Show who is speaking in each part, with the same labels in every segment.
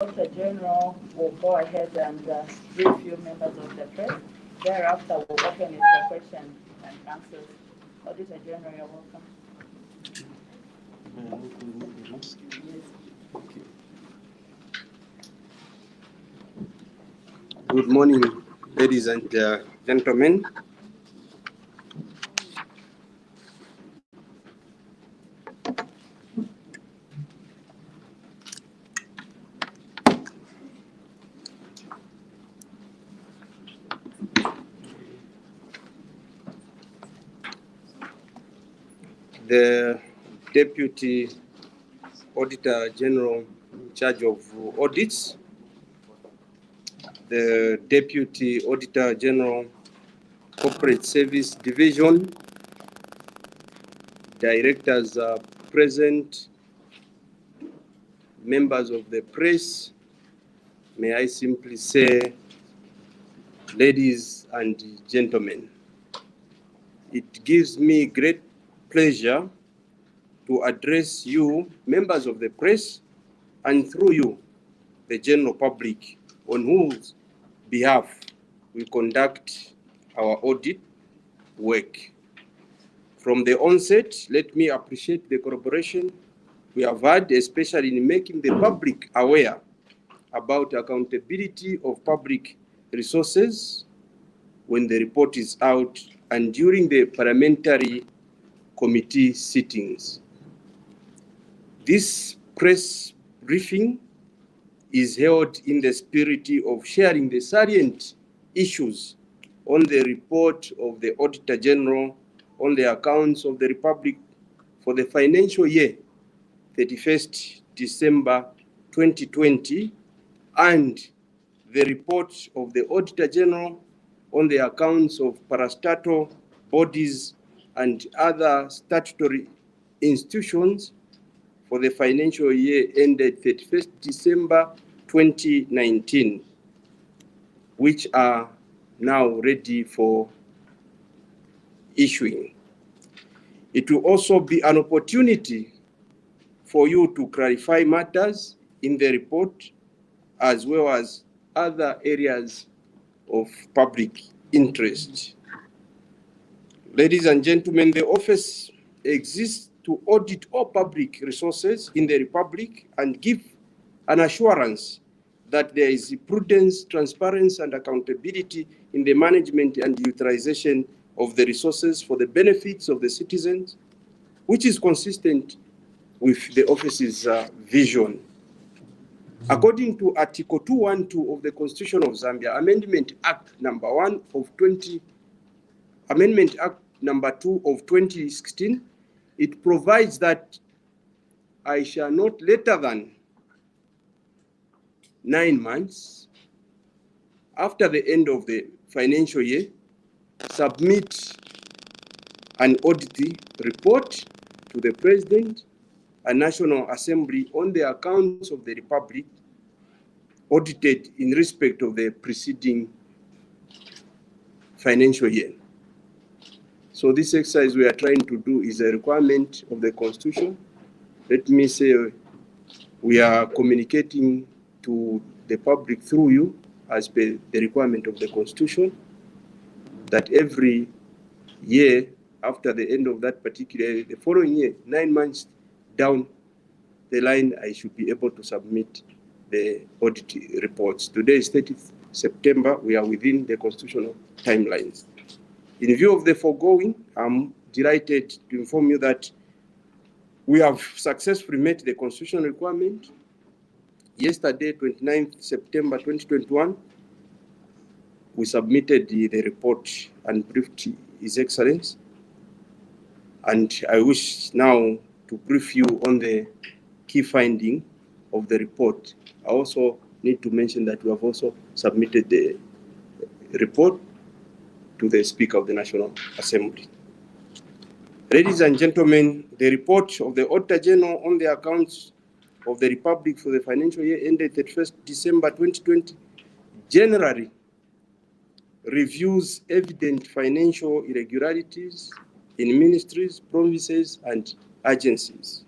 Speaker 1: Auditor General will go ahead and brief you members of the press. Thereafter, we'll open it for questions and answers. Auditor General, you're welcome.
Speaker 2: Good morning, ladies and gentlemen. The Deputy Auditor General in charge of audits, the Deputy Auditor General Corporate Service Division, directors are present, members of the press, may I simply say, ladies and gentlemen. It gives me great pleasure to address you, members of the press, and through you, the general public, on whose behalf we conduct our audit work. From the onset, let me appreciate the collaboration we have had, especially in making the public aware about accountability of public resources when the report is out and during the parliamentary committee sittings. This press briefing is held in the spirit of sharing the salient issues on the report of the Auditor General on the accounts of the Republic for the financial year 31st December 2020 and the report of the Auditor General on the accounts of parastatal bodies and other statutory institutions for the financial year ended 31st December 2019, which are now ready for issuing. It will also be an opportunity for you to clarify matters in the report as well as other areas of public interest. Ladies and gentlemen, the office exists to audit all public resources in the Republic and give an assurance that there is prudence, transparency, and accountability in the management and utilization of the resources for the benefits of the citizens, which is consistent with the office's vision. According to Article 212 of the Constitution of Zambia, Amendment Act number 1 of 20, Amendment Act number 2 of 2016, it provides that I shall not later than 9 months after the end of the financial year submit an audit report to the President and National Assembly on the accounts of the Republic audited in respect of the preceding financial year. So this exercise we are trying to do is a requirement of the Constitution. Let me say we are communicating to the public through you as per the requirement of the Constitution that every year after the end of that particular year, the following year, 9 months down the line, I should be able to submit the audit reports. Today is 30th September. We are within the constitutional timelines. In view of the foregoing, I'm delighted to inform you that we have successfully met the constitutional requirement. Yesterday, 29th September 2021, we submitted the report and briefed His Excellency. And I wish now to brief you on the key finding of the report. I also need to mention that we have also submitted the report to the Speaker of the National Assembly. Ladies and gentlemen, the report of the Auditor General on the accounts of the Republic for the financial year ended 31st December 2020 generally reviews evident financial irregularities in ministries, provinces, and agencies,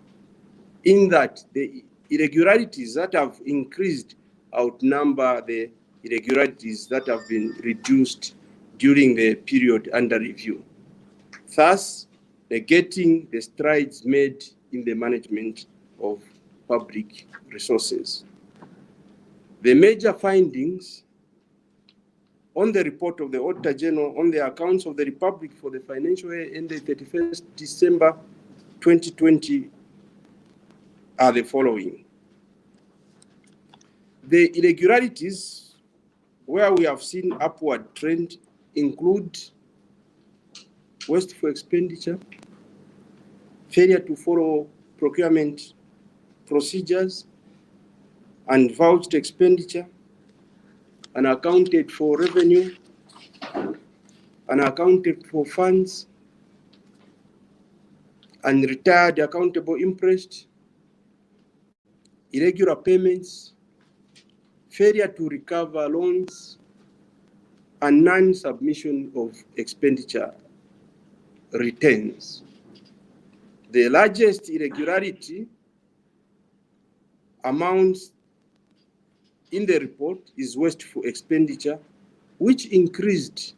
Speaker 2: in that the irregularities that have increased outnumber the irregularities that have been reduced during the period under review, thus negating the strides made in the management of public resources. The major findings on the report of the Auditor General on the accounts of the Republic for the financial year ended 31st December 2020 are the following. The irregularities where we have seen upward trend include wasteful expenditure, failure to follow procurement procedures, and vouched expenditure, unaccounted for revenue, unaccounted for funds, unretired accountable interest, irregular payments, failure to recover loans, and non-submission of expenditure returns. The largest irregularity amounts in the report is wasteful expenditure, which increased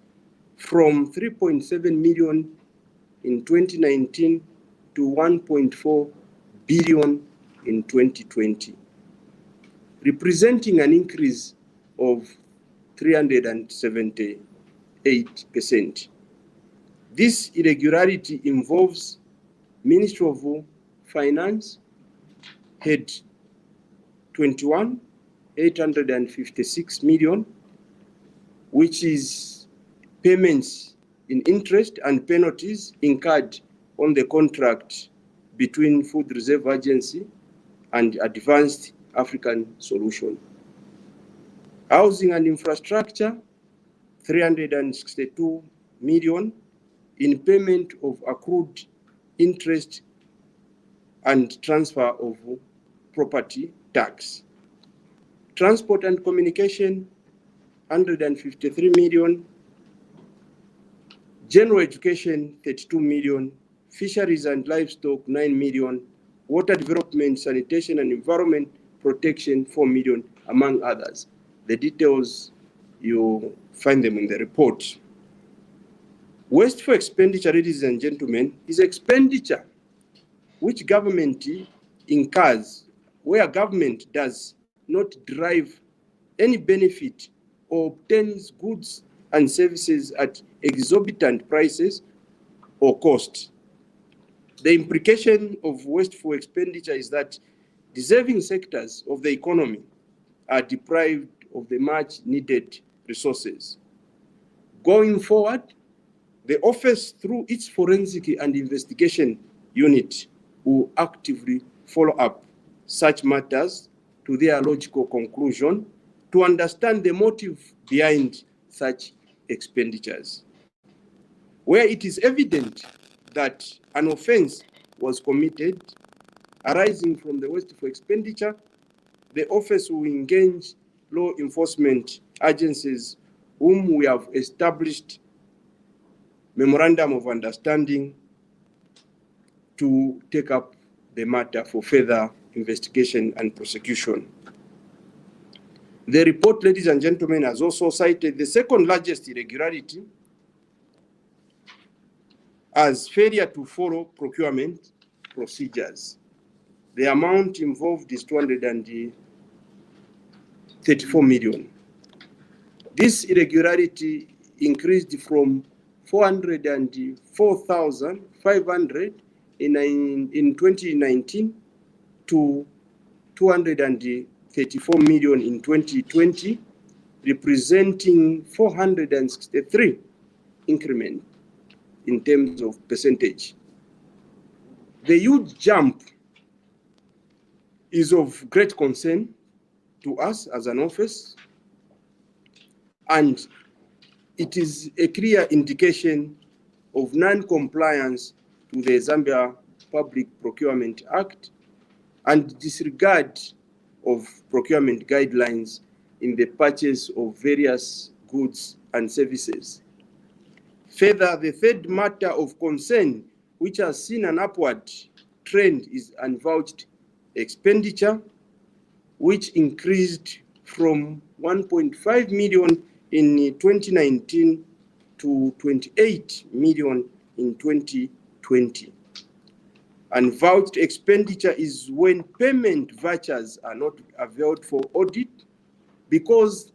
Speaker 2: from 3.7 million in 2019 to 1.4 billion in 2020, representing an increase of 378%. This irregularity involves Ministry of Finance, Head 21, 856 million, which is payments in interest and penalties incurred on the contract between Food Reserve Agency and Advanced African Solution. Housing and infrastructure, 362 million in payment of accrued interest and transfer of property tax. Transport and communication, 153 million. General education, 32 million. Fisheries and livestock, 9 million. Water development, sanitation and environment protection, 4 million, among others. The details, you find them in the report. Wasteful expenditure, ladies and gentlemen, is expenditure which government incurs where government does not derive any benefit or obtains goods and services at exorbitant prices or cost. The implication of wasteful expenditure is that deserving sectors of the economy are deprived of the much needed resources. Going forward, the office, through its forensic and investigation unit, will actively follow up such matters to their logical conclusion to understand the motive behind such expenditures. Where it is evident that an offense was committed arising from the wasteful expenditure, the office will engage law enforcement agencies whom we have established memorandum of understanding to take up the matter for further investigation and prosecution. The report, ladies and gentlemen, has also cited the second largest irregularity as failure to follow procurement procedures. The amount involved is 234 million. This irregularity increased from 404,500 in 2019 to 234 million in 2020, representing 463 increment in terms of percentage. The huge jump is of great concern to us as an office, and it is a clear indication of non-compliance to the Zambia Public Procurement Act and disregard of procurement guidelines in the purchase of various goods and services. Further, the third matter of concern, which has seen an upward trend, is unvouched expenditure, which increased from 1.5 million in 2019 to 28 million in 2020. Unvouched expenditure is when payment vouchers are not availed for audit because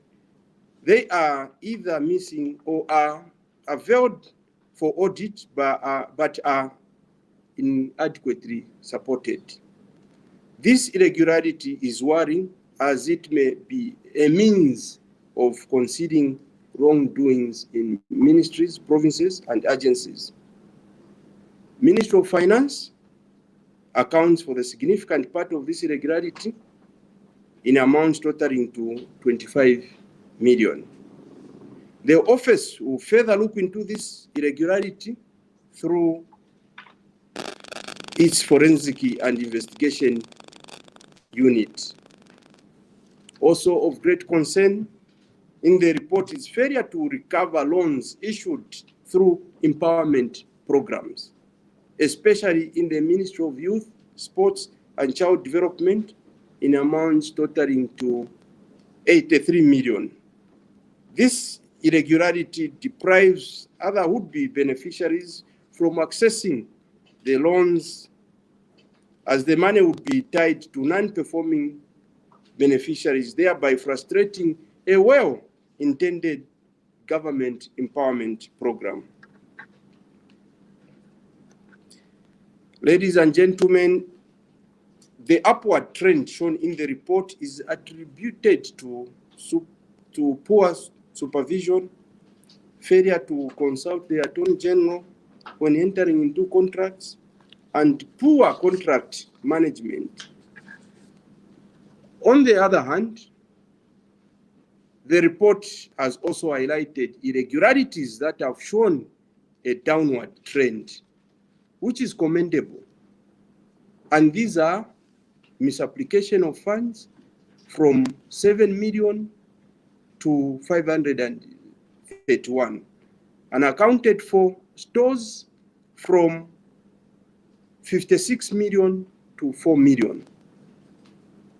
Speaker 2: they are either missing or are availed for audit but are inadequately supported. This irregularity is worrying as it may be a means of concealing wrongdoings in ministries, provinces, and agencies. Ministry of Finance accounts for the significant part of this irregularity in amounts totaling to 25 million. The office will further look into this irregularity through its forensic and investigation unit. Also of great concern in the report is failure to recover loans issued through empowerment programs, especially in the Ministry of Youth, Sports and Child Development in amounts totaling to 83 million. This irregularity deprives other would-be beneficiaries from accessing the loans as the money would be tied to non-performing beneficiaries, thereby frustrating a well-intended government empowerment program. Ladies and gentlemen, the upward trend shown in the report is attributed to poor supervision, failure to consult the Attorney General when entering into contracts, and poor contract management. On the other hand, the report has also highlighted irregularities that have shown a downward trend, which is commendable. And these are misapplication of funds from 7 million to 531, unaccounted for stores from 56 million to 4 million,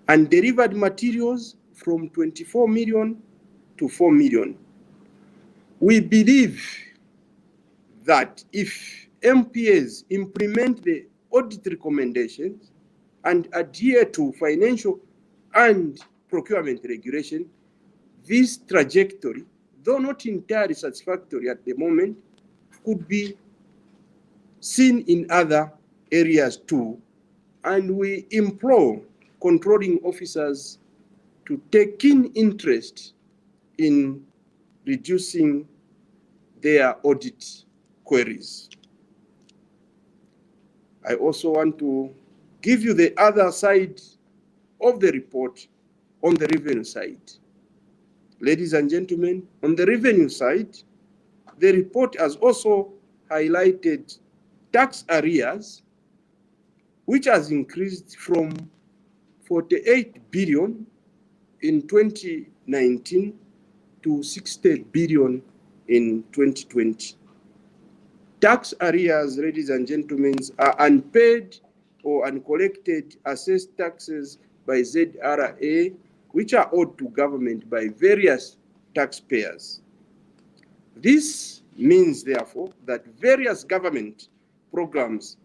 Speaker 2: and delivered materials from 24 million to 4 million. We believe that if MPAs implement the audit recommendations and adhere to financial and procurement regulation, this trajectory, though not entirely satisfactory at the moment, could be seen in other areas too, and we implore controlling officers to take keen interest in reducing their audit queries. I also want to give you the other side of the report on the revenue side. Ladies and gentlemen, on the revenue side, the report has also highlighted tax arrears, which has increased from 48 billion in 2019 to 60 billion in 2020. Tax arrears, ladies and gentlemen, are unpaid or uncollected assessed taxes by ZRA, which are owed to government by various taxpayers. This means, therefore, that various government programs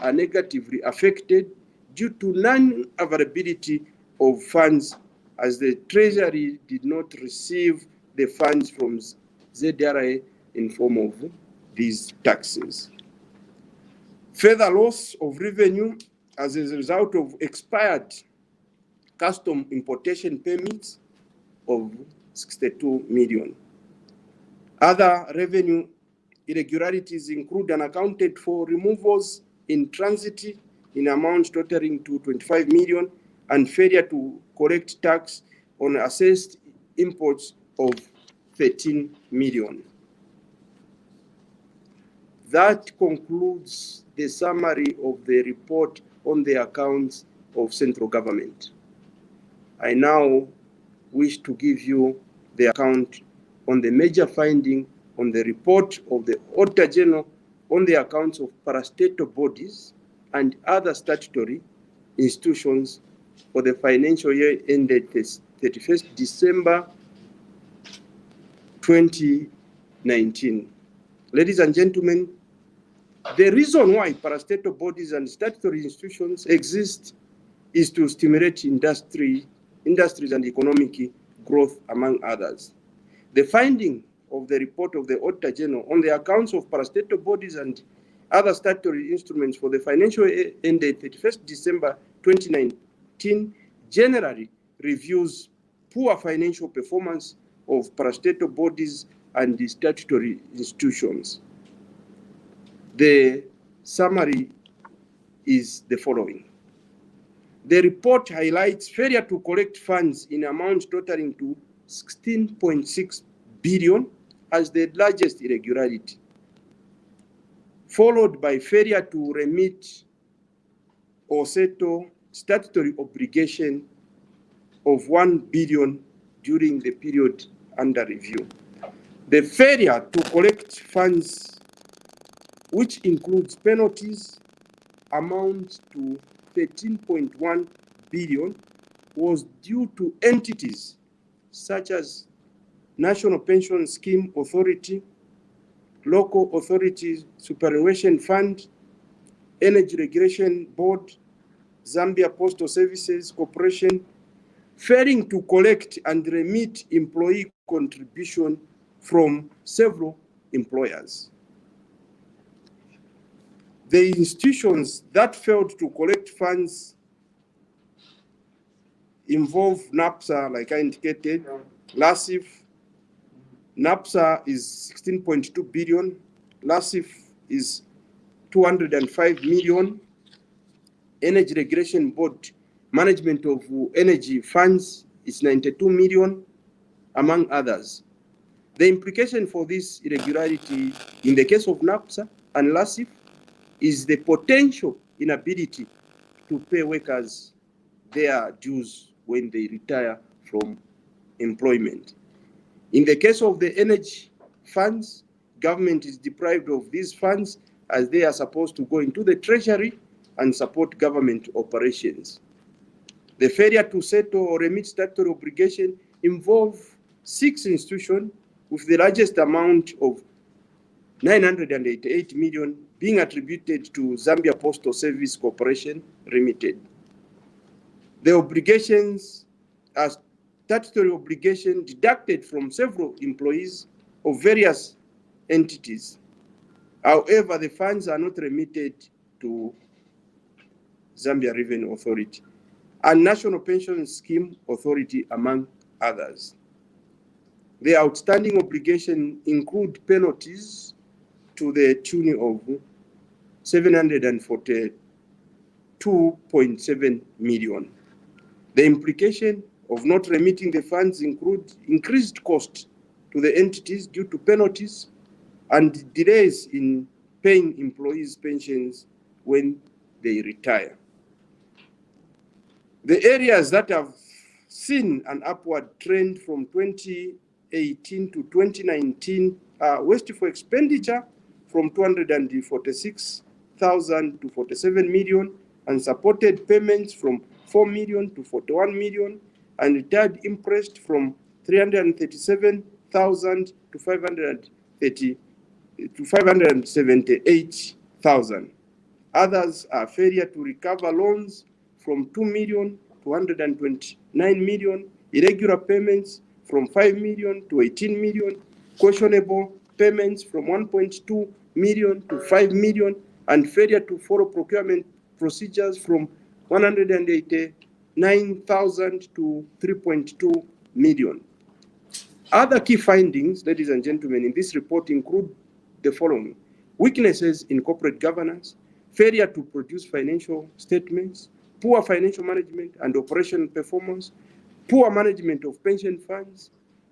Speaker 2: are negatively affected due to non-availability of funds, as the Treasury did not receive the funds from ZRA in form of these taxes. Further loss of revenue as a result of expired custom importation permits of 62 million. Other revenue irregularities include unaccounted for removals in transit in amounts totaling to 25 million and failure to collect tax on assessed imports of 13 million. That concludes the summary of the report on the accounts of central government. I now wish to give you the account on the major finding on the report of the Auditor General on the accounts of parastatal bodies and other statutory institutions for the financial year ended 31st December 2019. Ladies and gentlemen, the reason why parastatal bodies and statutory institutions exist is to stimulate industries and economic growth, among others. The finding of the report of the Auditor General on the accounts of parastatal bodies and other statutory instruments for the financial year ended 31st December 2019 generally reviews poor financial performance of parastatal bodies and the statutory institutions. The summary is the following. The report highlights failure to collect funds in amounts totaling to 16.6 billion as the largest irregularity, followed by failure to remit or settle statutory obligation of 1 billion during the period under review. The failure to collect funds, which includes penalties, amounts to 13.1 billion, was due to entities such as National Pension Scheme Authority, Local Authorities Superannuation Fund, Energy Regulation Board, Zambia Postal Services Corporation, failing to collect and remit employee contribution from several employers. The institutions that failed to collect funds involve NAPSA, like I indicated, LASIF. NAPSA is 16.2 billion, LASIF is 205 million, Energy Regulation Board management of energy funds is 92 million, among others. The implication for this irregularity in the case of NAPSA and LASIF is the potential inability to pay workers their dues when they retire from employment. In the case of the energy funds, government is deprived of these funds as they are supposed to go into the treasury and support government operations. The failure to settle or remit statutory obligation involve 6 institutions with the largest amount of 988 million being attributed to Zambia Postal Service Corporation Limited. The obligations are statutory obligation deducted from several employees of various entities. However, the funds are not remitted to Zambia Revenue Authority and National Pension Scheme Authority, among others. The outstanding obligations include penalties to the tune of 742.7 million. The implication of not remitting the funds include increased cost to the entities due to penalties and delays in paying employees' pensions when they retire. The areas that have seen an upward trend from 2018 to 2019 are wasteful expenditure from 246,000 to 47 million, and supported payments from 4 million to 41 million, and retired interest from 337,000 to 578,000. Others are failure to recover loans from 2 million to 129 million, irregular payments from 5 million to 18 million, questionable payments from 1.2 million to 5 million, and failure to follow procurement procedures from 189,000 to 3.2 million. Other key findings, ladies and gentlemen, in this report include the following: weaknesses in corporate governance, failure to produce financial statements, poor financial management and operational performance, poor management of pension funds,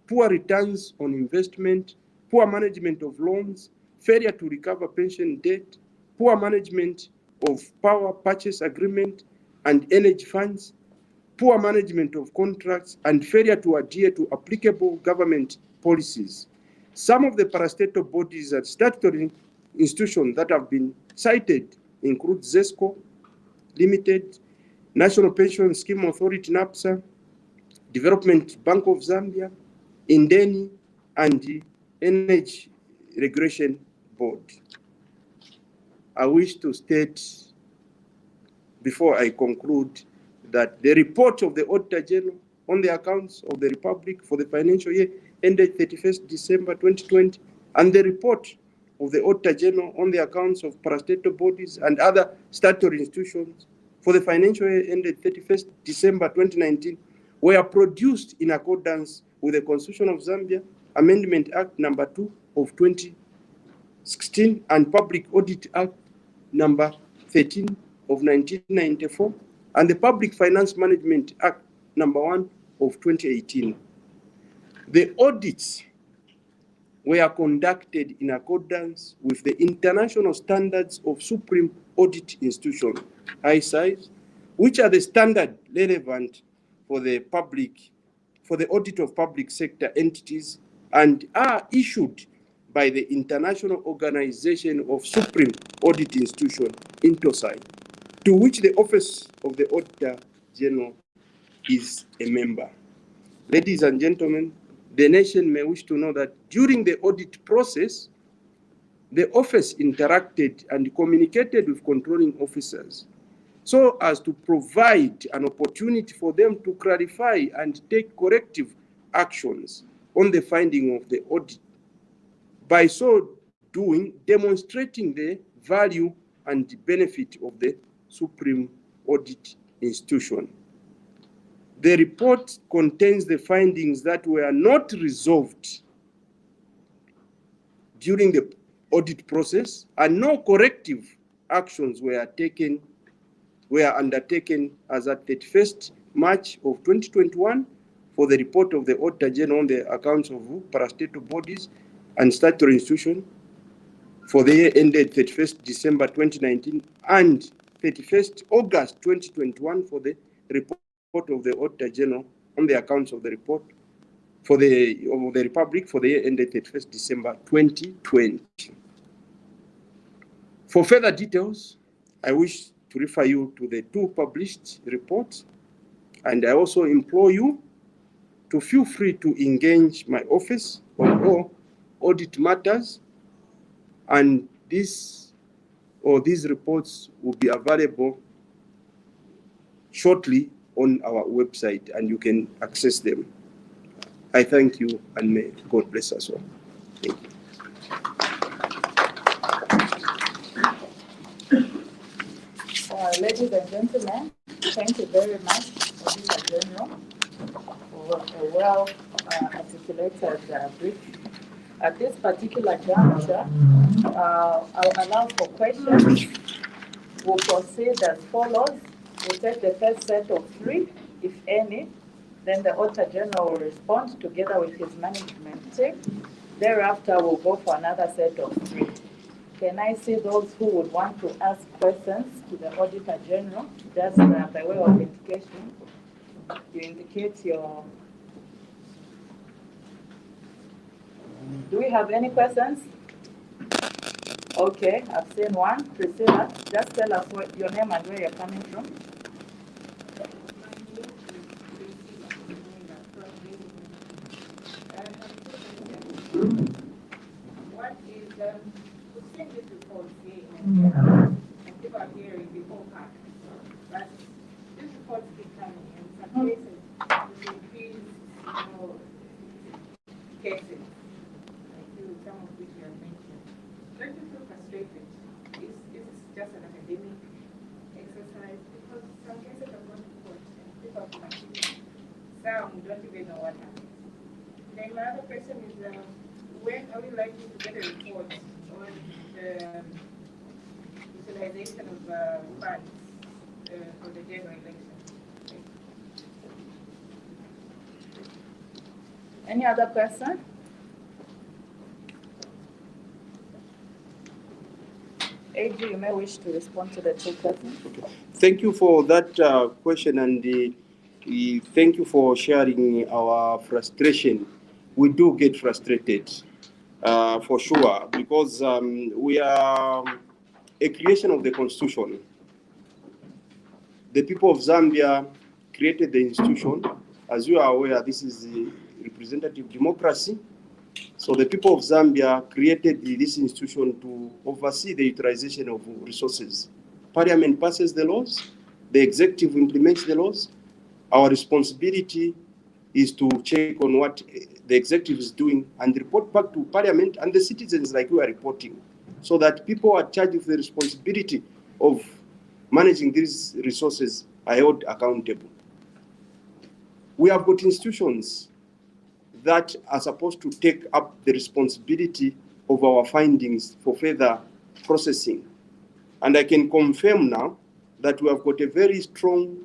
Speaker 2: poor returns on investment, poor management of loans, failure to recover pension debt, poor management of power purchase agreement and energy funds, poor management of contracts, and failure to adhere to applicable government policies. Some of the parastatal bodies and statutory institutions that have been cited include ZESCO Limited, National Pension Scheme Authority, NAPSA, Development Bank of Zambia, Indeni, and the Energy Regulation Board. I wish to state, before I conclude, that the report of the Auditor General on the accounts of the Republic for the financial year ended 31st December 2020, and the report of the Auditor General on the accounts of parastatal bodies and other statutory institutions for the financial year ended 31st December 2019 were produced in accordance with the Constitution of Zambia, Amendment Act number 2 of 2016, and Public Audit Act number 13 of 1994, and the Public Finance Management Act number 1 of 2018. The audits were conducted in accordance with the international standards of Supreme Audit Institution, ISIS, which are the standard relevant for the audit of public sector entities, and are issued by the International Organization of Supreme Audit Institution, INTOSAI, to which the Office of the Auditor General is a member. Ladies and gentlemen, the nation may wish to know that during the audit process, the office interacted and communicated with controlling officers so as to provide an opportunity for them to clarify and take corrective actions on the finding of the audit. By so doing, demonstrating the value and the benefit of the Supreme Audit Institution. The report contains the findings that were not resolved during the audit process, and no corrective actions were undertaken as at 31st March of 2021 for the report of the Auditor General on the accounts of parastatal bodies and statutory institutions for the year ended 31st December 2019 and 31st August 2021 for the report of the Auditor General on the accounts of the report of the Republic for the year ended 31st December 2020. For further details, I wish to refer you to the two published reports, and I also implore you to feel free to engage my office on all audit matters, and these reports will be available shortly on our website, and you can access them. I thank you, and may God bless us all. Thank you.
Speaker 1: Ladies and gentlemen, thank you very much, Auditor General, for a well-articulated brief. At this particular juncture, I'll allow for questions. We'll proceed as follows. We'll take the first set of 3, if any. Then the Auditor General will respond together with his management team. Thereafter, we'll go for another set of 3. Can I see those who would want to ask questions to the Auditor General? Just by way of indication, you indicate your... Do we have any questions? Okay, I've seen one. Priscilla, just tell us your name and where you're coming from.
Speaker 3: What is we've seen this report here and people are hearing before part, but this report keep coming, and in some cases we increase cases, like some of which you have mentioned. Don't you feel frustrated? Is this just an academic exercise? Because some cases are going to court and people are confused. Some don't even know what happened. Then my other question is, when are we likely to get a report on the utilization of funds for the general election?
Speaker 1: Any other question? AG, you may wish to respond to the 2 questions.
Speaker 2: Okay. Thank you for that question, and thank you for sharing our frustration. We do get frustrated, for sure, because we are a creation of the Constitution. The people of Zambia created the institution as you are aware, this is the representative democracy. So the people of Zambia created this institution to oversee the utilization of resources. Parliament passes the laws, the executive implements the laws. Our responsibility is to check on what the executive is doing and report back to Parliament and the citizens like we are reporting, so that people are charged with the responsibility of managing these resources are held accountable. We have got institutions that are supposed to take up the responsibility of our findings for further processing. And I can confirm now that we have got a very strong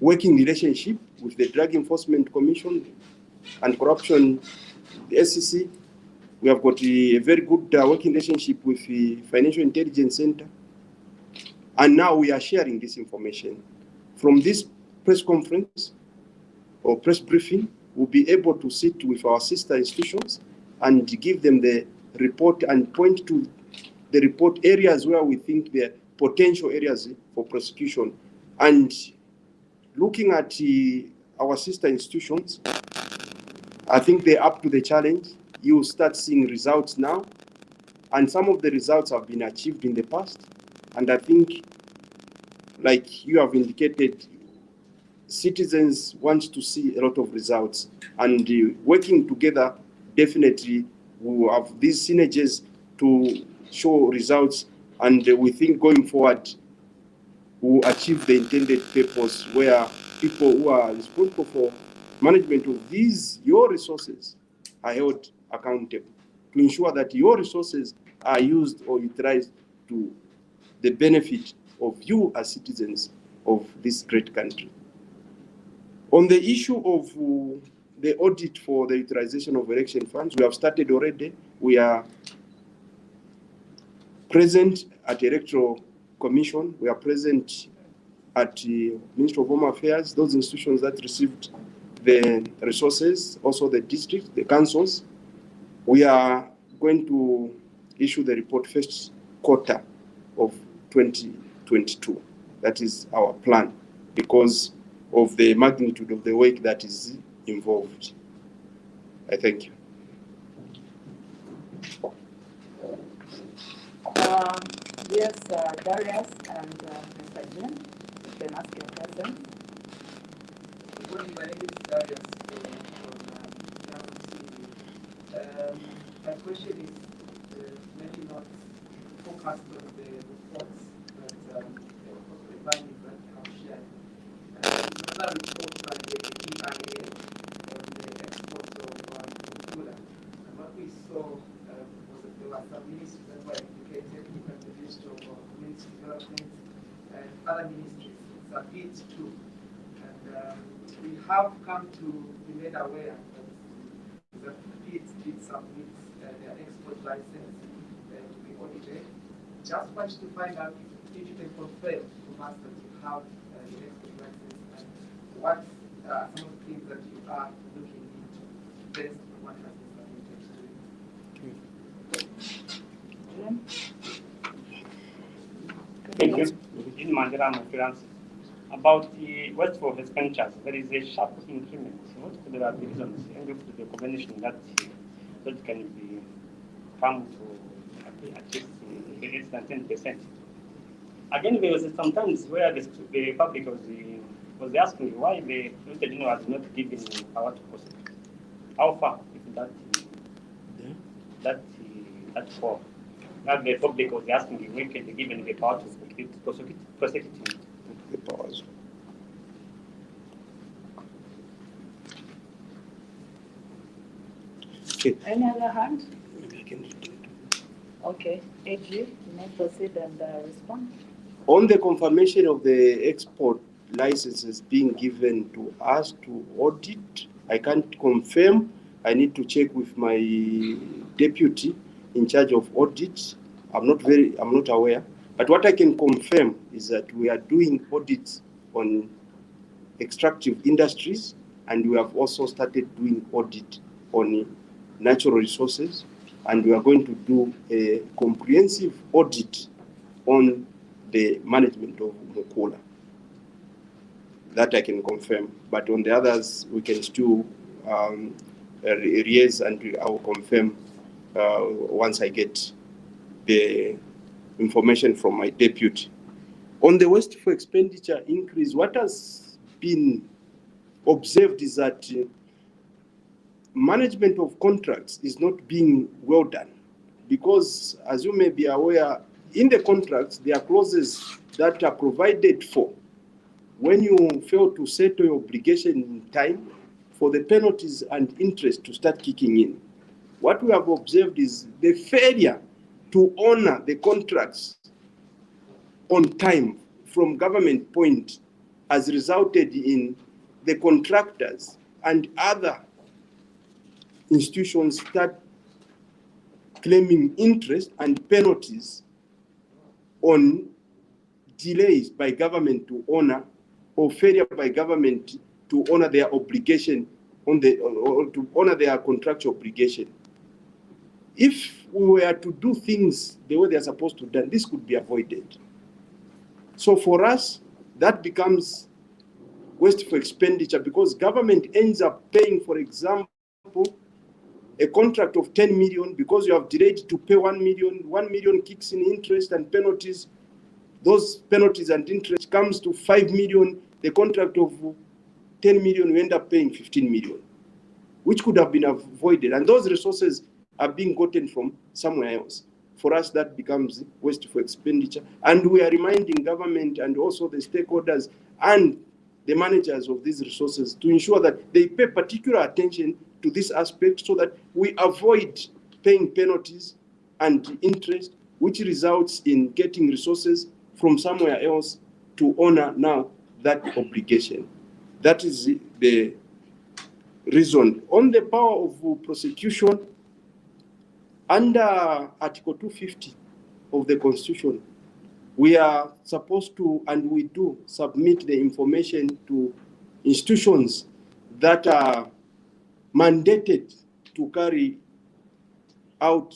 Speaker 2: working relationship with the Drug Enforcement Commission and Corruption, the SEC. We have got a very good working relationship with the Financial Intelligence Center. And now we are sharing this information. From this press conference or press briefing, we'll be able to sit with our sister institutions and give them the report and point to the report areas where we think there are potential areas for prosecution. And looking at our sister institutions, I think they're up to the challenge. You start seeing results now, and some of the results have been achieved in the past. And I think, like you have indicated, citizens want to see a lot of results, and working together definitely will have these synergies to show results, and we think going forward will achieve the intended purpose where people who are responsible for management of these, your resources, are held accountable to ensure that your resources are used or utilized to the benefit of you as citizens of this great country. On the issue of the audit for the utilization of election funds, we have started already. We are present at the Electoral Commission. We are present at the Ministry of Home Affairs, those institutions that received the resources, also the district, the councils. We are going to issue the report first quarter of 2022. That is our plan, because of the magnitude of the work that is involved. I thank you.
Speaker 1: Yes, Darius and Mr. Jim, you can ask your question.
Speaker 4: Good morning, my name is Darius from my question is maybe not focused on the reports, but the findings that you have shared. Another report by the EIA on the exports of Angola. And what we saw was that there were some ministries that were implicated, even the Ministry of Community Development and other ministries. It's a bit too. And we have come to be made aware that the PITs did submit their export license to be audited. Just want to find out if you can confirm to us that you have the export license and what are some of the things that you are looking into based on what has been submitted to you.
Speaker 5: Thank you. In Mandela, my friends, about the wasteful expenditures, there is a sharp increment. What could there be reasons and with the combination that can be come to at least less than 10%? Again, there was sometimes where the public was asking why the Auditor General has not given power to prosecute. How far is that far? Now the public was asking we can be given the power to prosecute
Speaker 2: the powers. Okay.
Speaker 1: Any other hand? Okay, AG, you may proceed and respond.
Speaker 2: On the confirmation of the export licenses being given to us to audit, I can't confirm. I need to check with my deputy in charge of audit. I'm not aware. But what I can confirm is that we are doing audits on extractive industries, and we have also started doing audit on natural resources, and we are going to do a comprehensive audit on the management of Mukula. That I can confirm. But on the others, we can still arrears, and I will confirm once I get the information from my deputy. On the wasteful expenditure increase, what has been observed is that management of contracts is not being well done, because as you may be aware, in the contracts there are clauses that are provided for when you fail to settle your obligation in time, for the penalties and interest to start kicking in. What we have observed is the failure to honor the contracts on time from government point has resulted in the contractors and other institutions start claiming interest and penalties on delays by government to honor, or failure by government to honor their obligation on the, or to honor their contractual obligation. If we were to do things the way they are supposed to do, this could be avoided. So for us, that becomes wasteful expenditure, because government ends up paying, for example, a contract of 10 million, because you have delayed to pay 1 million, 1 million kicks in interest and penalties. Those penalties and interest comes to 5 million, the contract of 10 million, we end up paying 15 million, which could have been avoided. And those resources are being gotten from somewhere else. For us, that becomes wasteful expenditure. And we are reminding government and also the stakeholders and the managers of these resources to ensure that they pay particular attention to this aspect, so that we avoid paying penalties and interest, which results in getting resources from somewhere else to honor now that obligation. That is the reason. On the power of prosecution, under Article 250 of the Constitution, we are supposed to, and we do, submit the information to institutions that are mandated to carry out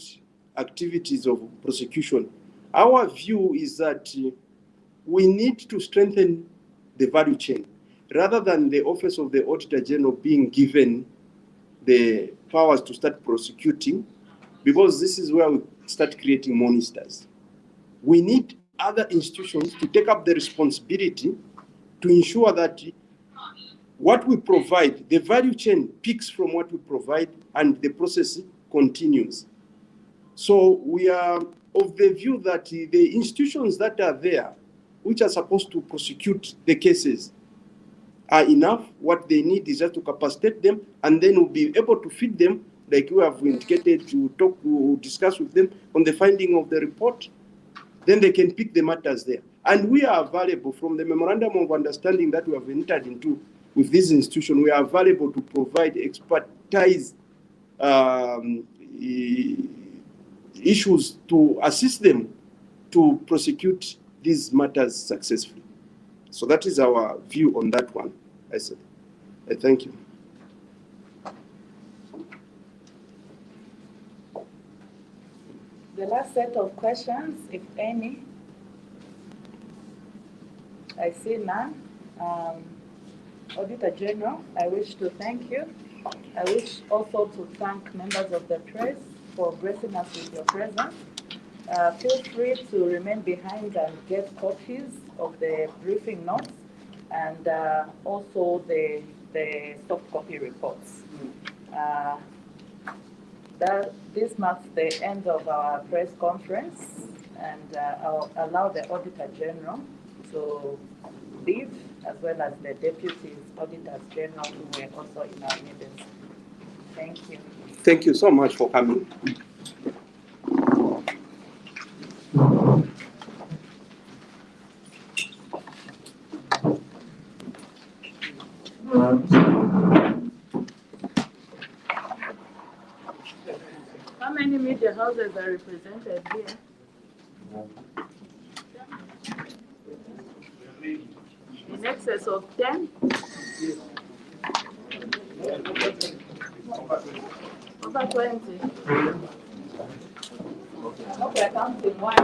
Speaker 2: activities of prosecution. Our view is that we need to strengthen the value chain, rather than the Office of the Auditor General being given the powers to start prosecuting, because this is where we start creating monsters. We need other institutions to take up the responsibility to ensure that what we provide, the value chain picks from what we provide, and the process continues. So we are of the view that the institutions that are there, which are supposed to prosecute the cases, are enough. What they need is just to capacitate them, and then we'll be able to feed them, like we have indicated, to discuss with them on the finding of the report. Then they can pick the matters there. And we are available from the memorandum of understanding that we have entered into with this institution. We are available to provide expertise issues to assist them to prosecute these matters successfully. So that is our view on that one. I said, thank you.
Speaker 1: The last set of questions, if any. I see none. Auditor General, I wish to thank you. I wish also to thank members of the press for gracing us with your presence. Feel free to remain behind and get copies of the briefing notes and also the soft copy reports. This marks the end of our press conference, and I'll allow the Auditor General to leave, as well as the Deputy Auditors General who were also in our meetings. Thank you.
Speaker 2: Thank you so much for coming.
Speaker 1: How many media houses are represented here? In excess of 10? Over 20? Okay, counting 1,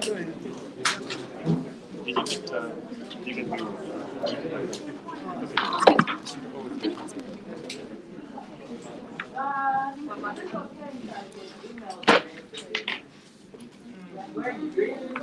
Speaker 1: 2. Where you